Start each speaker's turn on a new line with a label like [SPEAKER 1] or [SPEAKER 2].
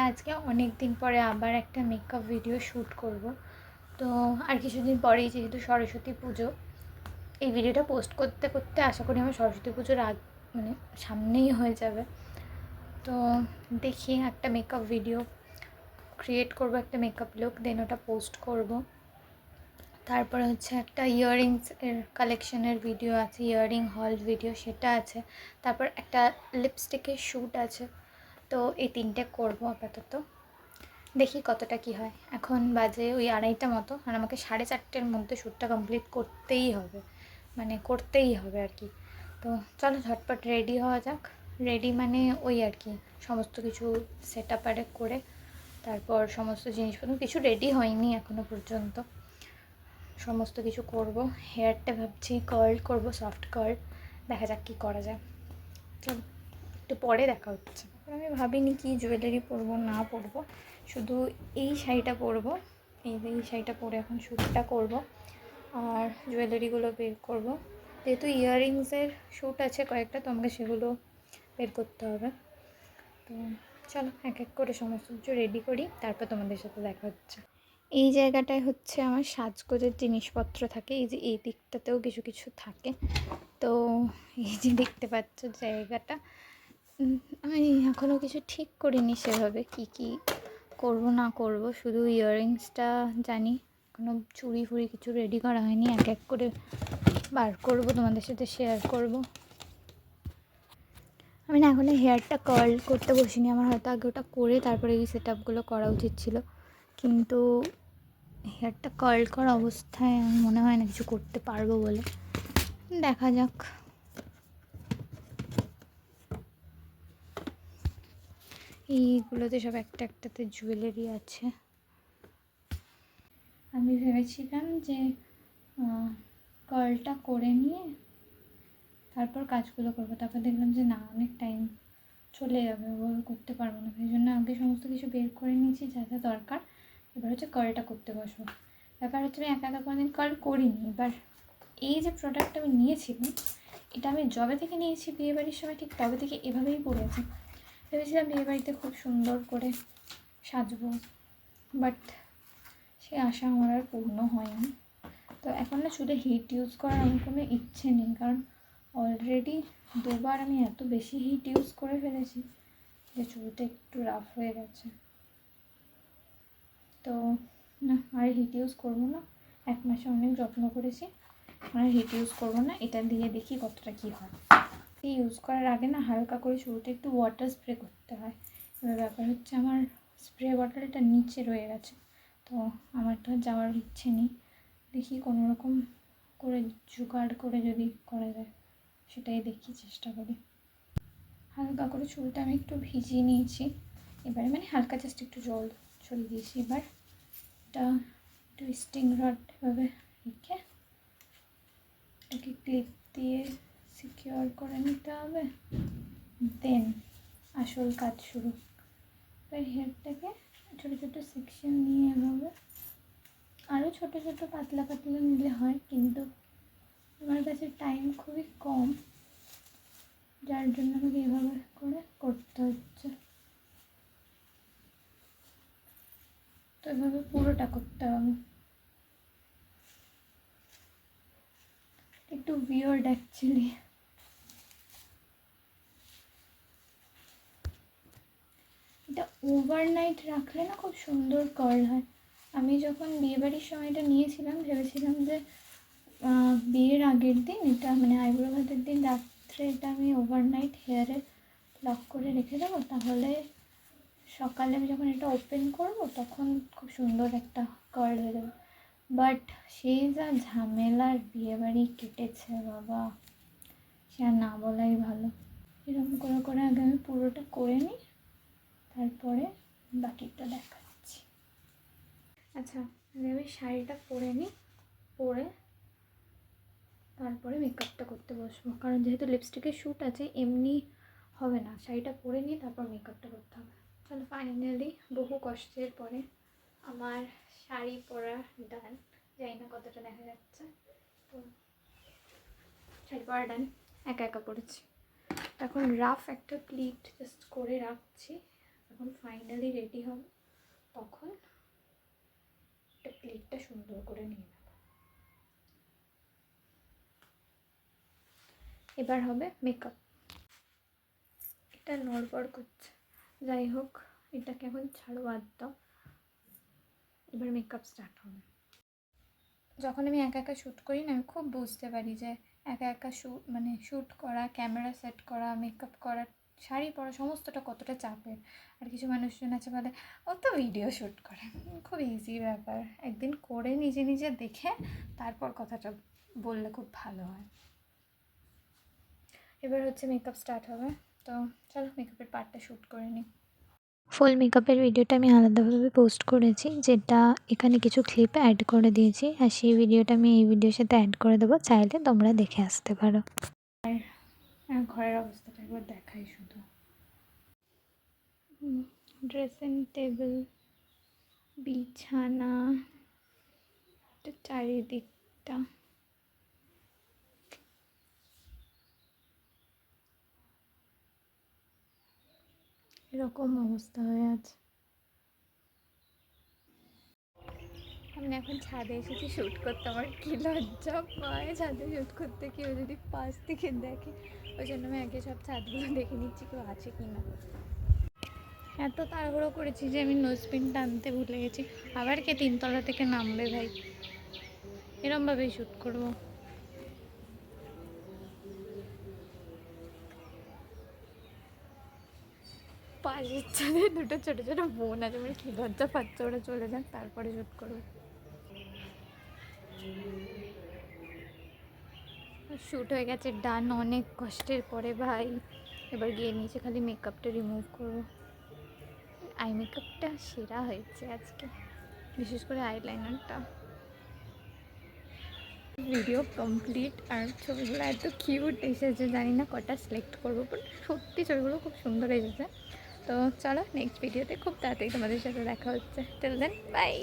[SPEAKER 1] আজকে অনেক দিন পরে আবার একটা মেকআপ ভিডিও শ্যুট করব। তো আর কিছুদিন পরেই যেহেতু সরস্বতী পুজো, এই ভিডিওটা পোস্ট করতে করতে আশা করি আমার সরস্বতী পুজোর মানে সামনেই হয়ে যাবে। তো দেখি একটা মেকআপ ভিডিও ক্রিয়েট করব, একটা মেকআপ লুক, দেন ওটা পোস্ট করব। তারপরে হচ্ছে একটা ইয়াররিংস এর কালেকশনের ভিডিও আছে, ইয়াররিং হল ভিডিও সেটা আছে। তারপর একটা লিপস্টিকের শ্যুট আছে। তো এই তিনটে করব আপাতত, দেখি কতটা কি হয়। এখন বাজে ওই 2:30 মতো, আর আমাকে 4:30-র মধ্যে শ্যুটটা কমপ্লিট করতেই হবে, মানে করতেই হবে আর কি। তো চলো ঝটপট রেডি হওয়া যাক। রেডি মানে ওই আর কি, সমস্ত কিছু সেট আপ করে তারপর সমস্ত জিনিসপত্র, কিছু রেডি হয়নি এখনও পর্যন্ত, সমস্ত কিছু করব। হেয়ারটা ভাবছি কার্ল করব, সফট কার্ল, দেখা যাক কী করা যায়। চলো একটু পরে দেখা হচ্ছে। আমি ভাবিনি কি জুয়েলারি পরবো না পরবো, শুধু এই শাড়িটা পরবো। এই শাড়িটা পরে এখন শ্যুটটা করব, আর জুয়েলারিগুলো বের করব। যেহেতু ইয়াররিংসের শ্যুট আছে কয়েকটা, তো আমাকে সেগুলো বের করতে হবে। তো চলো এক এক করে সমস্ত কিছু রেডি করি, তারপর তোমাদের সাথে দেখা হচ্ছে। এই জায়গাটায় হচ্ছে আমার সাজগোজের জিনিসপত্র থাকে, এই যে এই দিকটাতেও কিছু কিছু থাকে। তো এই যে দেখতে পাচ্ছ জায়গাটা, আমি এখনও কিছু ঠিক করিনি সেভাবে কি কি করব না করব, শুধু ইয়াররিংসটা জানি। এখনও চুড়ি ফুড়ি কিছু রেডি করা হয়নি, এক এক করে বার করব, তোমাদের সাথে শেয়ার করব। আমি না এখনও হেয়ারটা কার্ল করতে বসিনি, আমার হয়তো আগে ওটা করে তারপরে এই সেট আপগুলো করা উচিত ছিল, কিন্তু হেয়ারটা কার্ল করা অবস্থায় আমি মনে হয় না কিছু করতে পারবো বলে, দেখা যাক। এইগুলোতে সব একটা একটাতে জুয়েলারি আছে। আমি ভেবেছিলাম যে কার্লটা করে নিয়ে তারপর কাজগুলো করবো, তারপর দেখলাম যে না, অনেক টাইম চলে যাবে, ওভাবে করতে পারবো না। সেই জন্য আগে সমস্ত কিছু বের করে নিয়েছি যা যা দরকার। এবার হচ্ছে কার্লটা করতে বসবো। ব্যাপার হচ্ছে আমি একা একা কোনোদিন কার্ল করিনি। এবার এই যে প্রোডাক্টটা আমি নিয়েছিলাম, এটা আমি যবে থেকে নিয়েছি বিয়েবাড়ির সময়, ঠিক তবে থেকে এভাবেই পড়ে আছে। ভেবেছিলাম বিয়েবাড়িতে খুব সুন্দর করে সাজবো, বাট সে আশা আমার আর পূর্ণ হয়নি। তো এখন না চুলে হিট ইউজ করার আমার কোনো ইচ্ছে নেই, কারণ অলরেডি দুবার আমি এত বেশি হিট ইউজ করে ফেলেছি যে চুলটা একটু রাফ হয়ে গেছে। তো না, আর হিট ইউজ করবো না। 1 মাসে অনেক যত্ন করেছি, আর হিট ইউজ করবো না। এটা দিয়ে দেখি কতটা কী হয়। ইউজ করার আগে না হালকা করে চুলটা একটু ওয়াটার স্প্রে করতে হয়। এবার ব্যাপার হচ্ছে আমার স্প্রে বটলটা নিচে রয়ে গেছে, তো আমার তো যাওয়ার ইচ্ছে নেই। দেখি কোনো রকম করে জোগাড় করে যদি করা যায়, সেটাই দেখি, চেষ্টা করি। হালকা করে চুলটা আমি একটু ভিজিয়ে নিয়েছি এবারে, মানে হালকা জাস্ট একটু জল ছড়িয়ে দিয়েছি। এবার এটা টুইস্টিং রড এভাবে রেখে এটাকে ক্লিপ দিয়ে সিকিউর করে নিতে হবে, দেন আসল কাজ শুরু। এবার হেয়ারটাকে ছোটো ছোটো সেকশন নিয়ে এভাবে, আরও ছোটো ছোটো পাতলা পাতলা নিলে হয়, কিন্তু আমার কাছে টাইম খুবই কম, যার জন্য আমাকে এভাবে করে করতে হচ্ছে। তো এভাবে পুরোটা করতে হবে। একটু উইয়ার্ড অ্যাকচুয়ালি। এটা ওভারনাইট রাখলে না খুব সুন্দর কার্ল হয়। আমি যখন বিয়েবাড়ির সময়টা নিয়েছিলাম, ভেবেছিলাম যে বিয়ের আগের দিন, এটা মানে আইব্রো ভাতের দিন রাত্রে এটা আমি ওভারনাইট হেয়ারে লক করে রেখে দেবো, তাহলে সকালে আমি যখন এটা ওপেন করবো তখন খুব সুন্দর একটা কার্ল হয়ে যাবে। বাট সেই যা ঝামেলার বিয়েবাড়ি কেটেছে বাবা, সে আর না বলাই ভালো। এরকম করে করে আগে আমি পুরোটা করে নিই, তারপরে বাকিটা দেখাচ্ছি। আচ্ছা, আমি শাড়িটা পরে নিই, পরে তারপরে মেকআপটা করতে বসবো, কারণ যেহেতু লিপস্টিকের শ্যুট আছে এমনি হবে না, শাড়িটা পরে নিয়ে তারপর মেকআপটা করতে হবে। চলো, ফাইনালি বহু কষ্টের পরে আমার শাড়ি পরা ডান। জানি না কতটা দেখা যাচ্ছে, তো শাড়ি পরা ডান, একা একা পরেছি। এখন রাফ একটা প্লিট জাস্ট করে রাখছি, এখন ফাইনালি রেডি হবে, তখন একটা ক্লিপটা সুন্দর করে নিয়ে নেব। এবার হবে মেকআপ। এটা নড়বড় করছে, যাই হোক এটাকে এখন ছাড়ো, বাদ দাও। এবার মেকআপ স্টার্ট হবে। যখন আমি একা একা শ্যুট করি না, আমি খুব বুঝতে পারি যে একা একা শ্যুট করা, ক্যামেরা সেট করা, মেকআপ করা, শাড়ি পরা সমস্তটা কতটা চাপের। আর কিছু মানুষজন আছে বলে ও তো ভিডিও শ্যুট করে, খুব ইজি ব্যাপার। একদিন করে নিজে নিজে দেখে তারপর কথাটা বললে খুব ভালো হয়। এবার হচ্ছে মেকআপ স্টার্ট হবে, তো চলো মেকআপের পার্টটা শ্যুট করে নিই। ফুল মেকআপের ভিডিওটা আমি আলাদাভাবে পোস্ট করেছি, যেটা এখানে কিছু ক্লিপ অ্যাড করে দিয়েছি, আর সেই ভিডিওটা আমি এই ভিডিওর সাথে অ্যাড করে দেবো, চাইলে তোমরা দেখে আসতে পারো। আর ঘরের অবস্থাটা একবার দেখাই শুধু। ড্রেসিং টেবিল, বিছানা, চারিদিকটা এরকম অবস্থা হয়ে আছে। আমি এখন ছাদে এসেছি শ্যুট করতে, আমার কী লজ্জা পায় ছাদে শ্যুট করতে, কেউ যদি পাশ থেকে দেখে। ওই জন্য আমি আগে সব ছাদগুলো দেখে নিচ্ছি কেউ আছে কি না। এত তাড়াহুড়ো করেছি যে আমি নোজপিন টানতে ভুলে গেছি। আবার কে 3 তলা থেকে নামবে ভাই, এরমভাবেই শ্যুট করবো। পাশের ছাদে দুটো ছোটো ছোটো বোন আছে, আমার কী লজ্জা পাচ্ছে, ওরা চলে যাক তারপরে শ্যুট করবো। শ্যুট হয়ে গেছে, ডান, অনেক কষ্টের পরে ভাই। এবার গিয়ে নিচে খালি মেকআপটা রিমুভ করবো। আই মেকআপটা সেরা হয়েছে আজকে, বিশেষ করে আইলাইনারটা। ভিডিও কমপ্লিট, আর ছবিগুলো এত কিউট এসেছে, জানি না কটা সিলেক্ট করবো, বাট সত্যি ছবিগুলো খুব সুন্দর এসেছে। তো চলো নেক্সট ভিডিওতে খুব তাড়াতাড়ি তোমাদের সাথে দেখা হচ্ছে। Till then by.